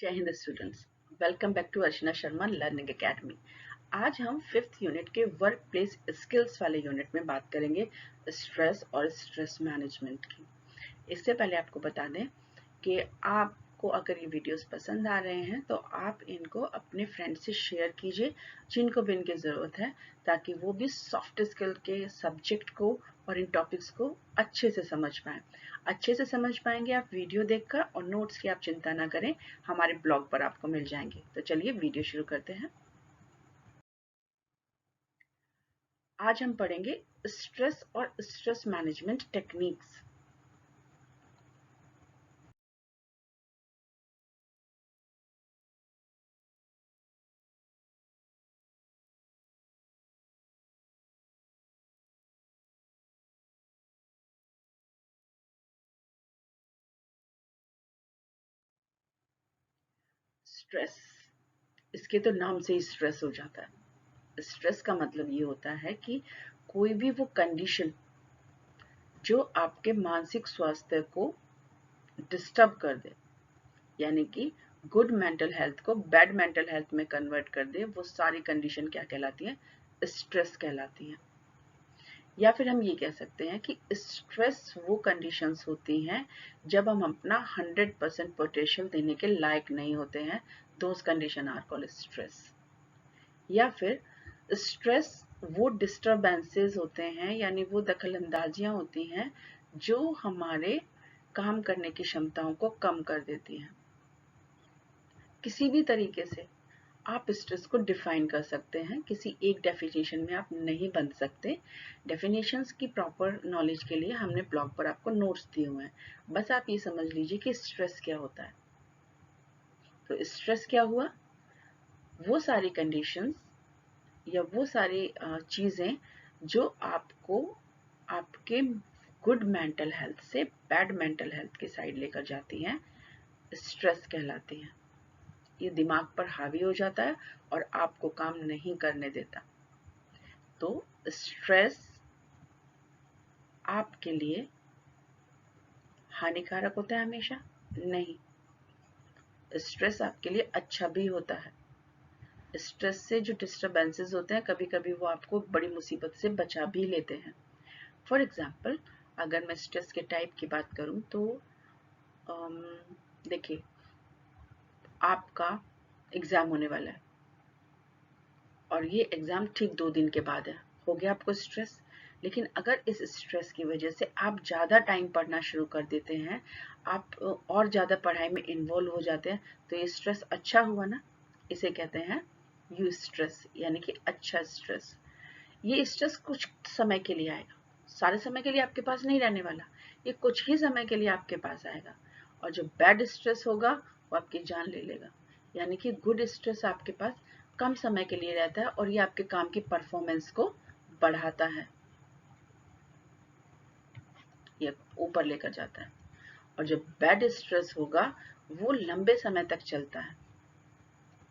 जय Hind students, welcome back to Archana Sharma learning academy. आज हम 5th यूनिट के वर्क प्लेस स्किल्स वाले यूनिट में बात करेंगे स्ट्रेस और स्ट्रेस मैनेजमेंट की। इससे पहले आपको बता दें कि आपको अगर ये वीडियोस पसंद आ रहे हैं तो आप इनको अपने फ्रेंड से शेयर कीजिए जिनको भी इनकी ज़रूरत है, ताकि वो भी सॉफ्ट स्किल के सब्जेक्ट को और इन टॉपिक्स को अच्छे से समझ पाएँ। अच्छे से समझ पाएंगे आप वीडियो देखकर, और नोट्स की आप चिंता ना करें, हमारे ब्लॉग पर आपको मिल जाएंगे। तो चलिए वीडियो शुरू करते हैं। आज हम पढ़ेंगे स्ट्रेस और स्ट्रेस मैनेजमेंट टेक्निक्स। स्ट्रेस, इसके तो नाम से ही स्ट्रेस हो जाता है। स्ट्रेस का मतलब ये होता है कि कोई भी वो कंडीशन जो आपके मानसिक स्वास्थ्य को डिस्टर्ब कर दे, यानी कि गुड मेंटल हेल्थ को बैड मेंटल हेल्थ में कन्वर्ट कर दे, वो सारी कंडीशन क्या कहलाती है? स्ट्रेस कहलाती है। या फिर हम ये कह सकते हैं कि स्ट्रेस वो कंडीशंस होती हैं जब हम अपना 100% पोटेंशियल देने के लायक नहीं होते हैं। Those condition are called stress. या फिर स्ट्रेस वो डिस्टरबेंसेस होते हैं, यानी वो दखलंदाजियां होती हैं जो हमारे काम करने की क्षमताओं को कम कर देती हैं। किसी भी तरीके से आप स्ट्रेस को डिफाइन कर सकते हैं, किसी एक डेफिनेशन में आप नहीं बंध सकते। डेफिनेशंस की प्रॉपर नॉलेज के लिए हमने ब्लॉग पर आपको नोट्स दिए हुए हैं, बस आप ये समझ लीजिए कि स्ट्रेस क्या होता है। तो स्ट्रेस क्या हुआ? वो सारी कंडीशंस या वो सारी चीज़ें जो आपको आपके गुड मेंटल हेल्थ से बैड मेंटल हेल्थ की साइड लेकर जाती हैं, स्ट्रेस कहलाती हैं। ये दिमाग पर हावी हो जाता है और आपको काम नहीं करने देता। तो स्ट्रेस आपके लिए हानिकारक होता है हमेशा? नहीं, स्ट्रेस आपके लिए अच्छा भी होता है। स्ट्रेस से जो डिस्टरबेंसेस होते हैं, कभी कभी वो आपको बड़ी मुसीबत से बचा भी लेते हैं। फॉर एग्जाम्पल, अगर मैं स्ट्रेस के टाइप की बात करूं तो देखिए, आपका एग्जाम होने वाला है और ये एग्जाम ठीक 2 दिन के बाद है। हो गया आपको स्ट्रेस। लेकिन अगर इस स्ट्रेस की वजह से आप ज़्यादा टाइम पढ़ना शुरू कर देते हैं, आप और ज़्यादा पढ़ाई में इन्वॉल्व हो जाते हैं, तो ये स्ट्रेस अच्छा हुआ ना। इसे कहते हैं यू स्ट्रेस, यानी कि अच्छा स्ट्रेस। ये स्ट्रेस कुछ समय के लिए आएगा, सारे समय के लिए आपके पास नहीं रहने वाला, ये कुछ ही समय के लिए आपके पास आएगा। और जो बैड स्ट्रेस होगा वो आपकी जान ले लेगा। यानी कि गुड स्ट्रेस आपके पास कम समय के लिए रहता है और ये आपके काम की परफॉर्मेंस को बढ़ाता है, ये ऊपर लेकर जाता है। और जो बैड स्ट्रेस होगा वो लंबे समय तक चलता है,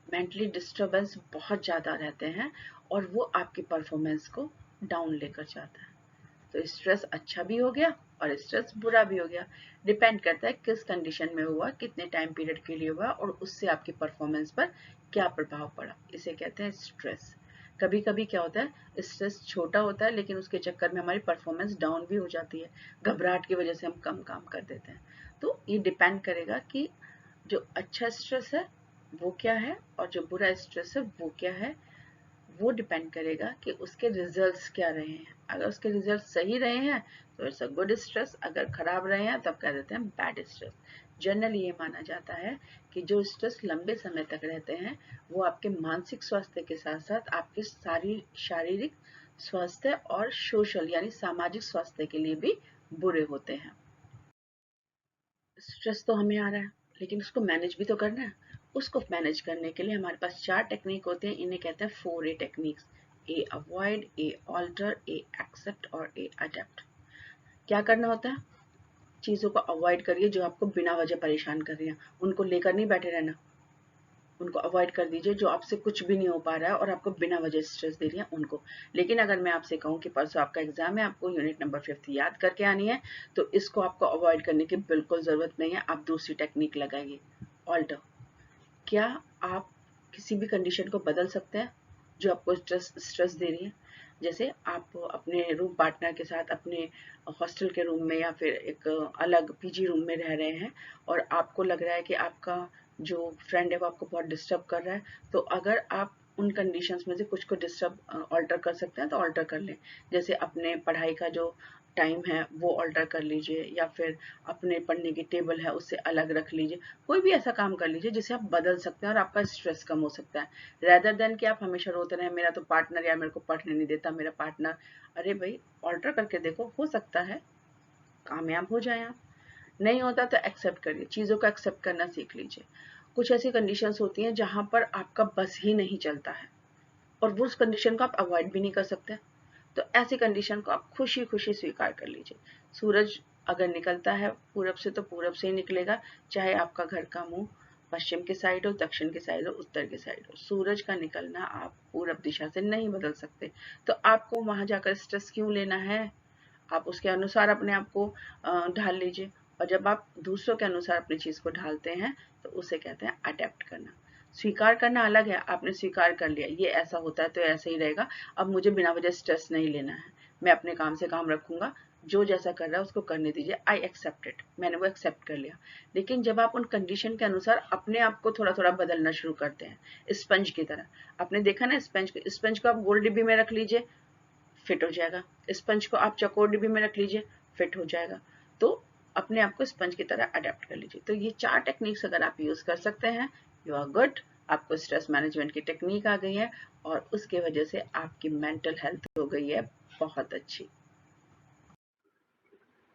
मेंटली डिस्टर्बेंस बहुत ज़्यादा रहते हैं और वो आपकी परफॉर्मेंस को डाउन लेकर जाता है। तो स्ट्रेस अच्छा भी हो गया और स्ट्रेस बुरा भी हो गया। डिपेंड करता है किस कंडीशन में हुआ, कितने टाइम पीरियड के लिए हुआ और उससे आपकी परफॉर्मेंस पर क्या प्रभाव पड़ा। इसे कहते हैं स्ट्रेस। कभी कभी क्या होता है, स्ट्रेस छोटा होता है लेकिन उसके चक्कर में हमारी परफॉर्मेंस डाउन भी हो जाती है, घबराहट की वजह से हम कम काम कर देते हैं। तो ये डिपेंड करेगा कि जो अच्छा स्ट्रेस है वो क्या है और जो बुरा स्ट्रेस है वो क्या है। वो डिपेंड करेगा कि उसके रिजल्ट्स क्या रहे हैं। अगर उसके रिजल्ट सही रहे हैं तो इट्स अ गुड स्ट्रेस, अगर खराब रहे हैं तब कह देते हैं बैड स्ट्रेस। जनरली ये माना जाता है कि जो स्ट्रेस लंबे समय तक रहते हैं वो आपके मानसिक स्वास्थ्य के साथ साथ आपके सारी शारीरिक स्वास्थ्य और सोशल यानी सामाजिक स्वास्थ्य के लिए भी बुरे होते हैं। स्ट्रेस तो हमें आ रहा है लेकिन उसको मैनेज भी तो करना है। उसको मैनेज करने के लिए हमारे पास 4 टेक्निक होते हैं, इन्हें कहते हैं 4A टेक्निक्स। ए अवॉइड, ए ऑल्टर, ए एक्सेप्ट और ए अडेप्ट। क्या करना होता है? चीज़ों को अवॉइड करिए जो आपको बिना वजह परेशान कर रही हैं, उनको लेकर नहीं बैठे रहना, उनको अवॉइड कर दीजिए। जो आपसे कुछ भी नहीं हो पा रहा है और आपको बिना वजह स्ट्रेस दे रही है उनको। लेकिन अगर मैं आपसे कहूँ कि परसों आपका एग्जाम है, आपको यूनिट नंबर 5 याद करके आनी है, तो इसको आपको अवॉइड करने की बिल्कुल ज़रूरत नहीं है, आप दूसरी टेक्निक लगाइए, ऑल्टर। क्या आप किसी भी कंडीशन को बदल सकते हैं जो आपको स्ट्रेस दे रही है? जैसे आप अपने रूम पार्टनर के साथ अपने हॉस्टल के रूम में या फिर एक अलग पीजी रूम में रह रहे हैं और आपको लग रहा है कि आपका जो फ्रेंड है वो आपको बहुत डिस्टर्ब कर रहा है, तो अगर आप उन कंडीशंस में से कुछ को डिस्टर्ब ऑल्टर कर सकते हैं तो ऑल्टर कर लें। जैसे अपने पढ़ाई का जो टाइम है वो ऑल्टर कर लीजिए, या फिर अपने पढ़ने की टेबल है उससे अलग रख लीजिए। कोई भी ऐसा काम कर लीजिए जिसे आप बदल सकते हैं और आपका स्ट्रेस कम हो सकता है, रेदर देन कि आप हमेशा रोते रहें मेरा तो पार्टनर या मेरे को पढ़ने नहीं देता मेरा पार्टनर। अरे भाई, ऑल्टर करके देखो, हो सकता है कामयाब हो जाए आप। नहीं होता तो एक्सेप्ट करिए, चीज़ों को एक्सेप्ट करना सीख लीजिए। कुछ ऐसी कंडीशंस होती हैं जहाँ पर आपका बस ही नहीं चलता है और वो उस कंडीशन को आप अवॉइड भी नहीं कर सकते, तो ऐसी कंडीशन को आप खुशी खुशी स्वीकार कर लीजिए। सूरज अगर निकलता है पूरब से तो पूरब से ही निकलेगा, चाहे आपका घर का मुंह पश्चिम की साइड हो, दक्षिण की साइड हो, उत्तर की साइड हो, सूरज का निकलना आप पूरब दिशा से नहीं बदल सकते। तो आपको वहां जाकर स्ट्रेस क्यों लेना है? आप उसके अनुसार अपने आप को ढाल लीजिए। और जब आप दूसरों के अनुसार अपनी चीज को ढालते हैं तो उसे कहते हैं अडेप्ट करना। स्वीकार करना अलग है, आपने स्वीकार कर लिया ये ऐसा होता है तो ऐसा ही रहेगा, अब मुझे बिना वजह स्ट्रेस नहीं लेना है, मैं अपने काम से काम रखूंगा, जो जैसा कर रहा है उसको करने दीजिए, आई एक्सेप्ट इट, मैंने वो एक्सेप्ट कर लिया। लेकिन जब आप उन कंडीशन के अनुसार अपने आप को थोड़ा थोड़ा बदलना शुरू करते हैं स्पंज की तरह, आपने देखा ना स्पंज को आप गोल डिब्बी में रख लीजिए, फिट हो जाएगा। स्पंज को आप चौकोर डिब्बी में रख लीजिए, फिट हो जाएगा। तो अपने आप को स्पंज की तरह अडेप्ट कर लीजिए। तो ये 4 टेक्निक्स अगर आप यूज कर सकते हैं, यू आर गुड। आपको स्ट्रेस मैनेजमेंट की टेक्निक आ गई है और उसके वजह से आपकी मेंटल हेल्थ हो गई है बहुत अच्छी।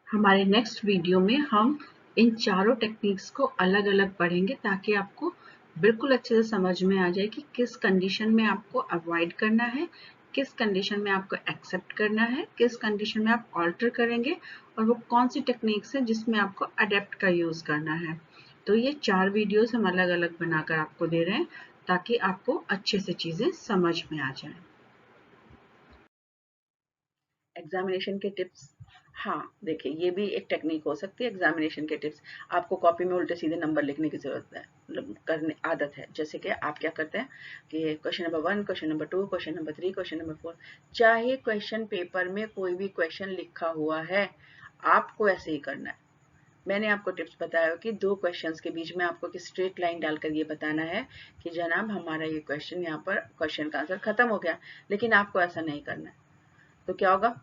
हमारे नेक्स्ट वीडियो में हम इन चारों टेक्निक्स को अलग अलग पढ़ेंगे ताकि आपको बिल्कुल अच्छे से समझ में आ जाए कि किस कंडीशन में आपको अवॉइड करना है, किस कंडीशन में आपको एक्सेप्ट करना है, किस कंडीशन में आप ऑल्टर करेंगे और वो कौन सी टेक्निक्स है जिसमें आपको अडेप्ट का यूज करना है। तो ये 4 वीडियोस हम अलग अलग बनाकर आपको दे रहे हैं ताकि आपको अच्छे से चीजें समझ में आ जाए। एग्जामिनेशन के टिप्स, हाँ देखिए ये भी एक टेक्निक हो सकती है एग्जामिनेशन के टिप्स। आपको कॉपी में उल्टे सीधे नंबर लिखने की जरूरत है, मतलब करने आदत है। जैसे कि आप क्या करते हैं कि question number 1, question number 2, question number 3, question number 4, चाहे क्वेश्चन पेपर में कोई भी क्वेश्चन लिखा हुआ है आपको ऐसे ही करना है। मैंने आपको टिप्स बताया कि 2 क्वेश्चंस के बीच में आपको एक स्ट्रेट लाइन डालकर ये बताना है कि जनाब हमारा ये क्वेश्चन, यहाँ पर क्वेश्चन का आंसर खत्म हो गया, लेकिन आपको ऐसा नहीं करना है। तो क्या होगा,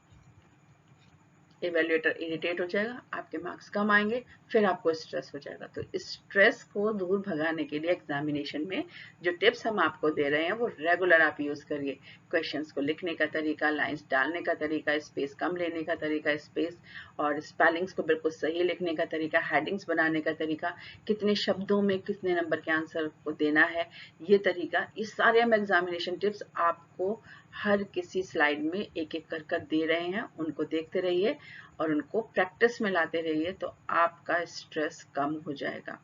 इवेल्युएटर इरिटेट हो जाएगा, आपके मार्क्स कम आएंगे, फिर आपको स्ट्रेस हो जाएगा। तो स्ट्रेस को दूर भगाने के लिए एग्जामिनेशन में जो टिप्स हम आपको दे रहे हैं वो रेगुलर आप यूज करिए। क्वेश्चंस को लिखने का तरीका, लाइंस डालने का तरीका, स्पेस कम लेने का तरीका, स्पेस और स्पेलिंग्स को बिल्कुल सही लिखने का तरीका, हेडिंग्स बनाने का तरीका, कितने शब्दों में कितने नंबर के आंसर को देना है, ये तरीका, ये सारे हम एग्जामिनेशन टिप्स आपको हर किसी स्लाइड में एक एक कर दे रहे हैं। उनको देखते रहिए और उनको प्रैक्टिस में लाते रहिए तो आपका स्ट्रेस कम हो जाएगा।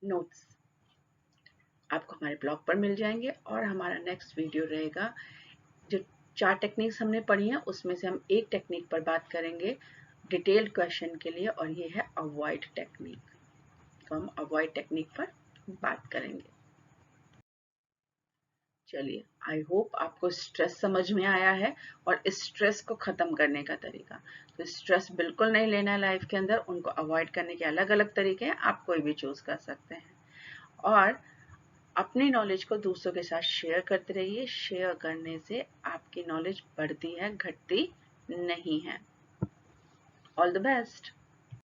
नोट्स आपको हमारे ब्लॉग पर मिल जाएंगे और हमारा नेक्स्ट वीडियो रहेगा, जो 4 टेक्निक्स हमने पढ़ी हैं उसमें से हम एक टेक्निक पर बात करेंगे डिटेल्ड क्वेश्चन के लिए, और ये है अवॉइड टेक्निक। तो हम अवॉइड टेक्निक पर बात करेंगे। चलिए, आई होप आपको स्ट्रेस समझ में आया है और स्ट्रेस को खत्म करने का तरीका। तो स्ट्रेस बिल्कुल नहीं लेना है लाइफ के अंदर, उनको अवॉइड करने के अलग अलग तरीके हैं, आप कोई भी चूज कर सकते हैं। और अपनी नॉलेज को दूसरों के साथ शेयर करते रहिए, शेयर करने से आपकी नॉलेज बढ़ती है, घटती नहीं है। All the best.